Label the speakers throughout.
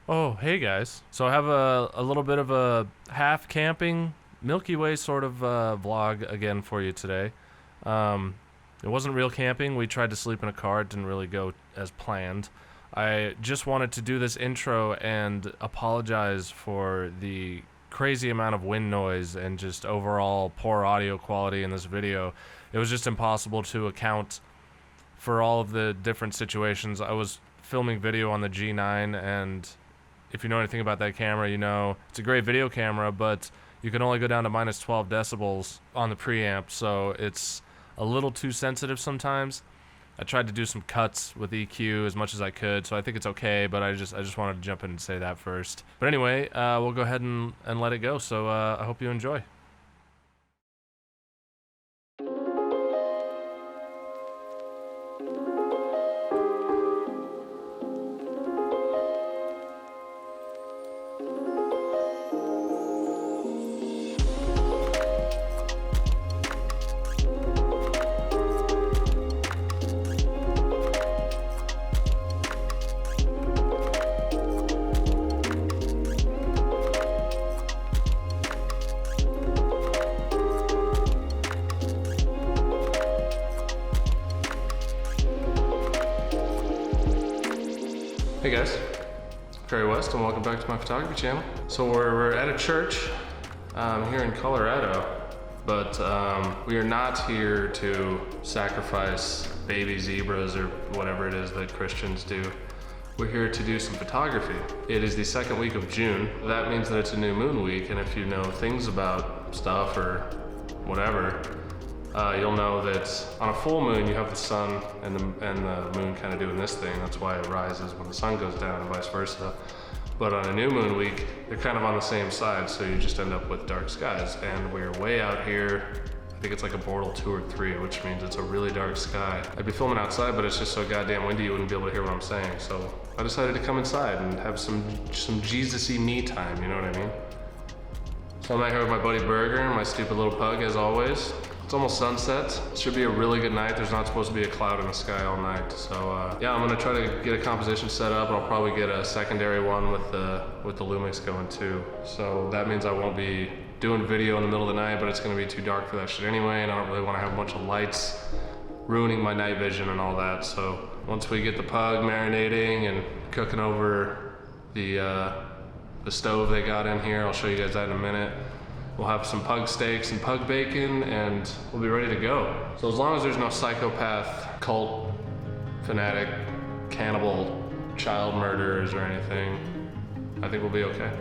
Speaker 1: Oh, hey guys. So I have a little bit of a half camping Milky Way sort of vlog again for you today. It wasn't real camping. We tried to sleep in a car. It didn't really go as planned. I just wanted to do this intro and apologize for the crazy amount of wind noise and just overall poor audio quality in this video. It was just impossible to account for all of the different situations. I was filming video on the G9, and if you know anything about that camera, you know it's a great video camera, but you can only go down to minus 12 decibels on the preamp, so it's a little too sensitive sometimes. I tried to do some cuts with EQ as much as I could, so I think it's okay, but I just wanted to jump in and say that first. But anyway, we'll go ahead and let it go, so I hope you enjoy. Hey guys, Ferry West, and welcome back to my photography channel. So we're at a church here in Colorado, but we are not here to sacrifice baby zebras or whatever it is that Christians do. We're here to do some photography. It is the second week of June. That means that it's a new moon week, and if you know things about stuff or whatever, you'll know that on a full moon you have the sun and the moon kind of doing this thing. That's why it rises when the sun goes down and vice versa. But on a new moon week, they're kind of on the same side, so you just end up with dark skies. And we're way out here. I think it's like a Bortle 2 or 3, which means it's a really dark sky. I'd be filming outside, but it's just so goddamn windy you wouldn't be able to hear what I'm saying. So I decided to come inside and have some Jesus-y me time, you know what I mean? So I'm out here with my buddy Burger and my stupid little pug, as always. It's almost sunset. It should be a really good night. There's not supposed to be a cloud in the sky all night. So yeah, I'm gonna try to get a composition set up, and I'll probably get a secondary one with the Lumix going too. So that means I won't be doing video in the middle of the night, but it's gonna be too dark for that shit anyway, and I don't really wanna have a bunch of lights ruining my night vision and all that. So once we get the pug marinating and cooking over the stove they got in here, I'll show you guys that in a minute. We'll have some pug steaks and pug bacon, and we'll be ready to go. So as long as there's no psychopath, cult, fanatic, cannibal, child murderers or anything, I think we'll be okay.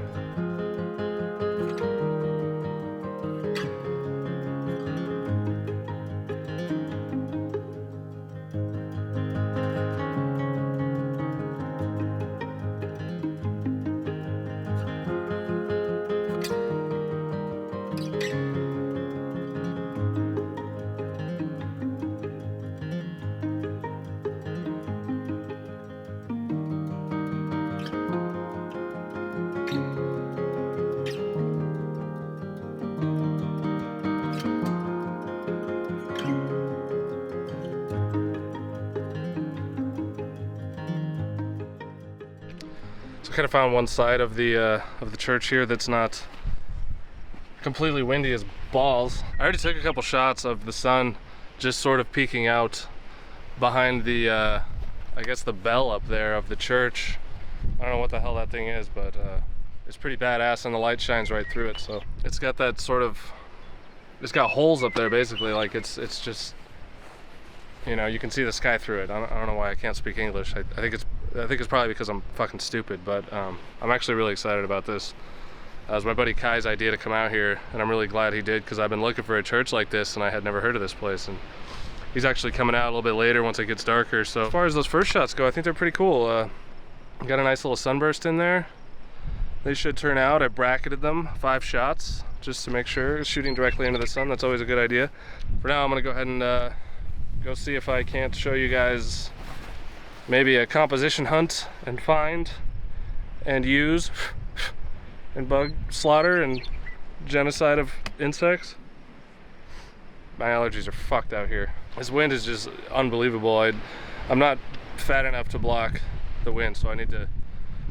Speaker 1: Kind of found one side of the church here that's not completely windy as balls. I already took a couple shots of the sun just sort of peeking out behind the I guess the bell up there of the church. I don't know what the hell that thing is, but it's pretty badass, and the light shines right through it. So it's got that sort of, it's got holes up there basically, like it's just, you know, you can see the sky through it. I don't know why I can't speak English. I think it's probably because I'm fucking stupid, but I'm actually really excited about this. It was my buddy Kai's idea to come out here, and I'm really glad he did, because I've been looking for a church like this, and I had never heard of this place. And he's actually coming out a little bit later once it gets darker. So as far as those first shots go, I think they're pretty cool. Got a nice little sunburst in there. They should turn out. I bracketed them 5 shots just to make sure. Shooting directly into the sun, that's always a good idea. For now, I'm gonna go ahead and go see if I can't show you guys maybe a composition hunt and find and use and bug slaughter and genocide of insects. My allergies are fucked out here. This wind is just unbelievable. I'm not fat enough to block the wind, so I need to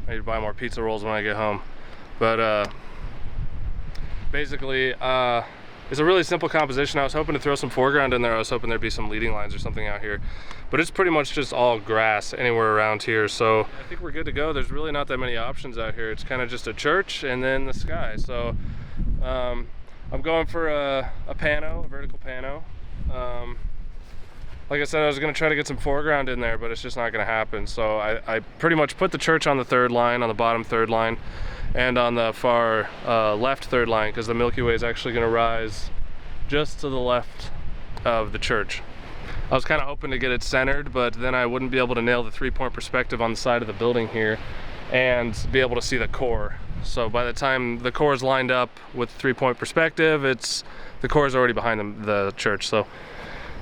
Speaker 1: I need to buy more pizza rolls when I get home. But basically, it's a really simple composition. I was hoping to throw some foreground in there. I was hoping there'd be some leading lines or something out here. But it's pretty much just all grass anywhere around here. So I think we're good to go. There's really not that many options out here. It's kind of just a church and then the sky. So I'm going for a pano, a vertical pano. Like I said, I was going to try to get some foreground in there, but it's just not going to happen. So I pretty much put the church on the third line, on the bottom third line, and on the far left third line, because the Milky Way is actually going to rise just to the left of the church. I was kind of hoping to get it centered, but then I wouldn't be able to nail the 3-point perspective on the side of the building here and be able to see the core. So by the time the core is lined up with 3-point perspective, the core is already behind the church. So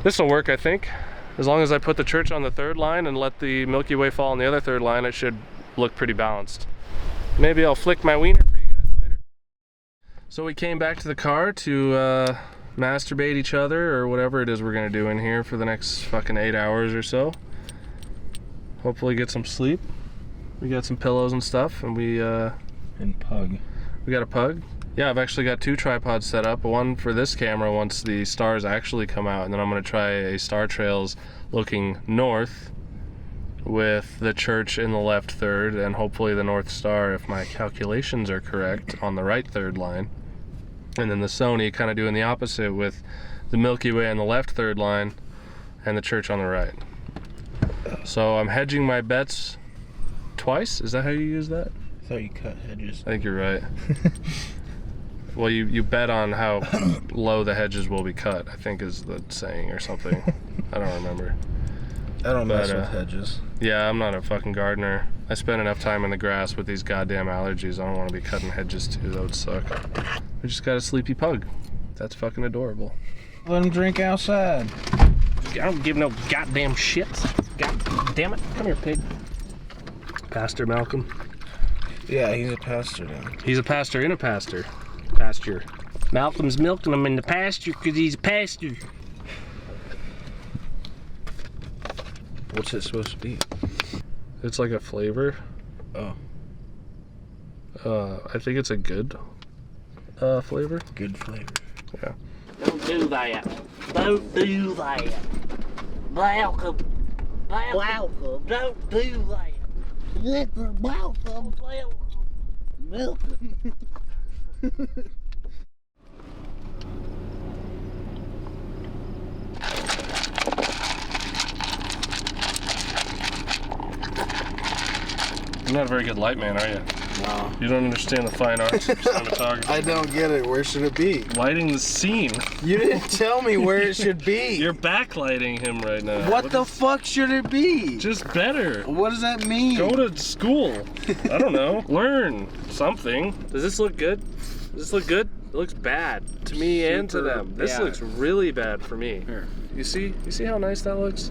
Speaker 1: this will work, I think. As long as I put the church on the third line and let the Milky Way fall on the other third line, it should look pretty balanced. Maybe I'll flick my wiener for you guys later. So we came back to the car to masturbate each other, or whatever it is we're gonna do in here for the next fucking 8 hours or so. Hopefully get some sleep. We got some pillows and stuff, and we
Speaker 2: pug.
Speaker 1: We got a pug. Yeah, I've actually got 2 tripods set up, one for this camera once the stars actually come out, and then I'm going to try a star trails looking north with the church in the left third, and hopefully the North Star, if my calculations are correct, on the right third line. And then the Sony kind of doing the opposite with the Milky Way on the left third line and the church on the right. So I'm hedging my bets twice. Is that how you use that?
Speaker 2: I thought you cut hedges.
Speaker 1: I think you're right. Well, you bet on how low the hedges will be cut, I think is the saying or something. I don't remember.
Speaker 2: I don't mess with hedges.
Speaker 1: Yeah, I'm not a fucking gardener. I spend enough time in the grass with these goddamn allergies. I don't want to be cutting hedges too. That would suck. We just got a sleepy pug. That's fucking adorable.
Speaker 2: Let him drink outside.
Speaker 1: I don't give no goddamn shit. God damn it. Come here, pig. Pastor Malcolm.
Speaker 2: Yeah, he's a pastor now.
Speaker 1: He's a pastor in a pasture. Malcolm's milking him in the pasture because he's a pastor.
Speaker 2: What's it supposed to be?
Speaker 1: It's like a flavor.
Speaker 2: Oh.
Speaker 1: I think it's a good flavor.
Speaker 2: Good flavor.
Speaker 1: Yeah.
Speaker 3: Don't do that. Don't do that. Malcolm. Malcolm. Don't do that. Malcolm. Malcolm.
Speaker 1: You're not a very good light man, are you?
Speaker 2: No.
Speaker 1: You don't understand the fine arts of cinematography.
Speaker 2: I don't get it. Where should it be?
Speaker 1: Lighting the scene.
Speaker 2: You didn't tell me where it should be.
Speaker 1: You're backlighting him right now.
Speaker 2: What the fuck should it be?
Speaker 1: Just better.
Speaker 2: What does that mean?
Speaker 1: Go to school. I don't know. Learn something. Does this look good? Does this look good? It looks bad to me and to them. This looks really bad for me.
Speaker 2: Here.
Speaker 1: You see how nice that looks?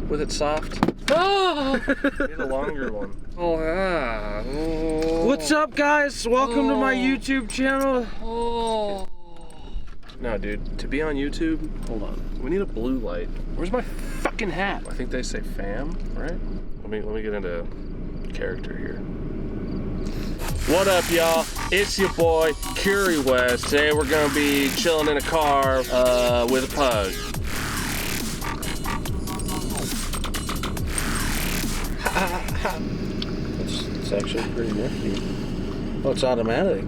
Speaker 1: With it soft. Oh! Need a longer one. Oh yeah. Oh.
Speaker 2: What's up, guys? Welcome to my YouTube channel.
Speaker 1: Oh. No, dude. To be on YouTube, hold on. We need a blue light. Where's my fucking hat? I think they say fam, right? Let me get into character here. What up, y'all? It's your boy, Curry West. Today we're gonna be chilling in a car with a pug.
Speaker 2: It's actually pretty nifty. Oh, it's automatic.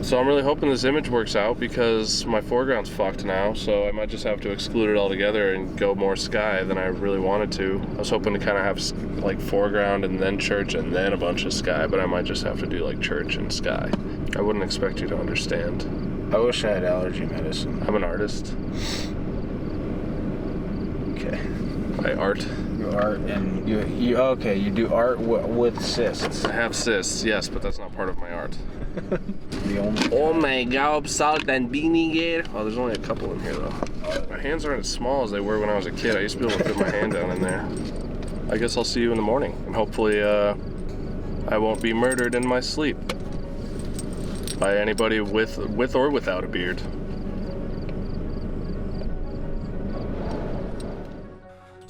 Speaker 1: So I'm really hoping this image works out because my foreground's fucked now, so I might just have to exclude it altogether and go more sky than I really wanted to. I was hoping to kind of have like foreground and then church and then a bunch of sky, but I might just have to do like church and sky. I wouldn't expect you to understand.
Speaker 2: I wish I had allergy medicine.
Speaker 1: I'm an artist.
Speaker 2: Okay.
Speaker 1: I art.
Speaker 2: You art and you okay, you do art with cysts.
Speaker 1: I have cysts, yes, but that's not part of my art.
Speaker 3: Oh my god, salt and vinegar.
Speaker 1: Oh, there's only a couple in here though. My hands aren't as small as they were when I was a kid. I used to be able to fit my hand down in there. I guess I'll see you in the morning, and hopefully I won't be murdered in my sleep by anybody with or without a beard.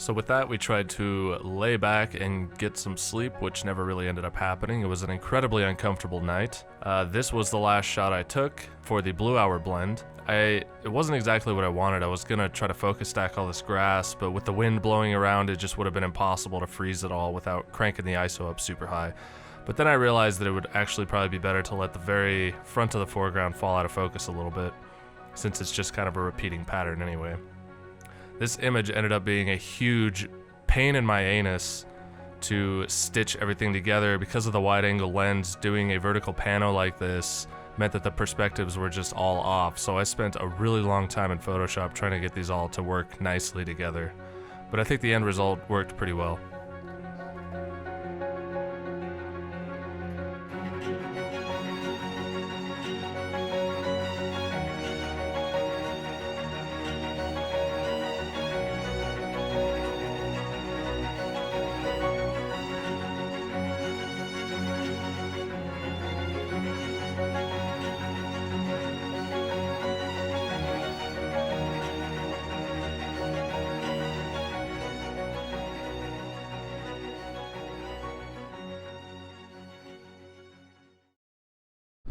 Speaker 1: So with that, we tried to lay back and get some sleep, which never really ended up happening. It was an incredibly uncomfortable night. This was the last shot I took for the Blue Hour blend. It wasn't exactly what I wanted. I was gonna try to focus stack all this grass, but with the wind blowing around, it just would have been impossible to freeze it all without cranking the ISO up super high. But then I realized that it would actually probably be better to let the very front of the foreground fall out of focus a little bit, since it's just kind of a repeating pattern anyway. This image ended up being a huge pain in my anus to stitch everything together. Because of the wide angle lens, doing a vertical pano like this meant that the perspectives were just all off, so I spent a really long time in Photoshop trying to get these all to work nicely together. But I think the end result worked pretty well.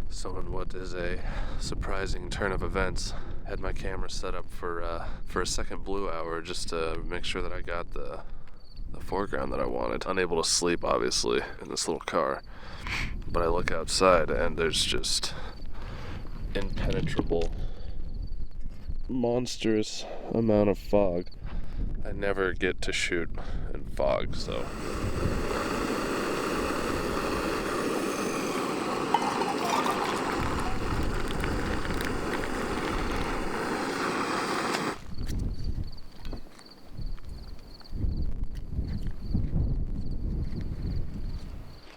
Speaker 1: So in what is a surprising turn of events, I had my camera set up for a second Blue Hour just to make sure that I got the foreground that I wanted. Unable to sleep, obviously, in this little car. But I look outside and there's just impenetrable, monstrous amount of fog. I never get to shoot in fog, so...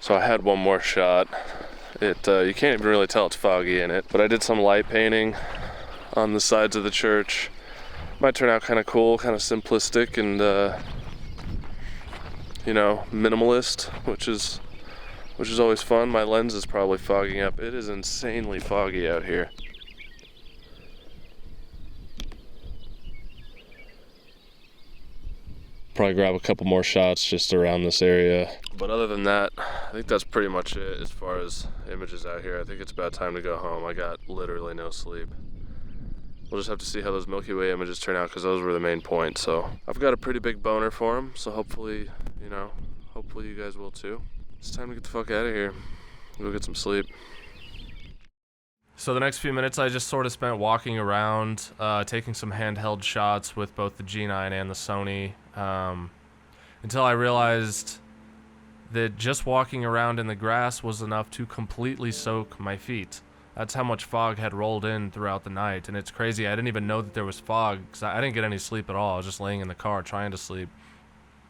Speaker 1: So I had one more shot. You can't even really tell it's foggy in it, but I did some light painting on the sides of the church. Might turn out kind of cool, kind of simplistic and you know, minimalist, which is always fun. My lens is probably fogging up. It is insanely foggy out here. Probably grab a couple more shots just around this area. But other than that, I think that's pretty much it as far as images out here. I think it's about time to go home. I got literally no sleep. We'll just have to see how those Milky Way images turn out because those were the main point. So I've got a pretty big boner for them. So hopefully, you know, hopefully you guys will too. It's time to get the fuck out of here. Go get some sleep. So the next few minutes I just sort of spent walking around, taking some handheld shots with both the G9 and the Sony, until I realized that just walking around in the grass was enough to completely soak my feet. That's how much fog had rolled in throughout the night, and it's crazy. I didn't even know that there was fog because I didn't get any sleep at all. I was just laying in the car trying to sleep.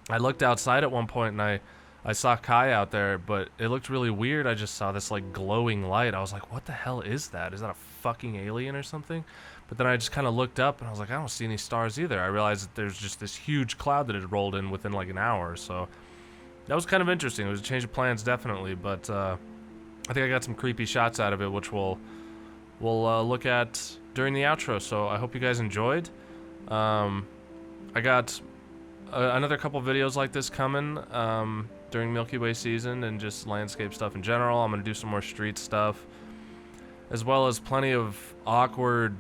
Speaker 1: I looked outside at one point and I saw Kai out there, but it looked really weird. I just saw this like glowing light. I was like, what the hell is that? Is that a fucking alien or something? But then I just kind of looked up and I was like, I don't see any stars either. I realized that there's just this huge cloud that had rolled in within like an hour. So that was kind of interesting. It was a change of plans, definitely. But I think I got some creepy shots out of it, which we'll look at during the outro. So I hope you guys enjoyed. I got another couple videos like this coming during Milky Way season and just landscape stuff in general. I'm going to do some more street stuff, as well as plenty of awkward,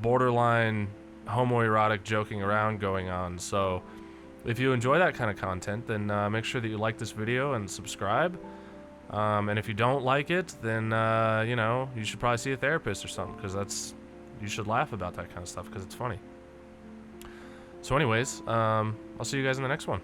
Speaker 1: borderline homoerotic joking around going on. So if you enjoy that kind of content, then make sure that you like this video and subscribe. And if you don't like it, then you know, you should probably see a therapist or something, because you should laugh about that kind of stuff because it's funny. So anyways, I'll see you guys in the next one.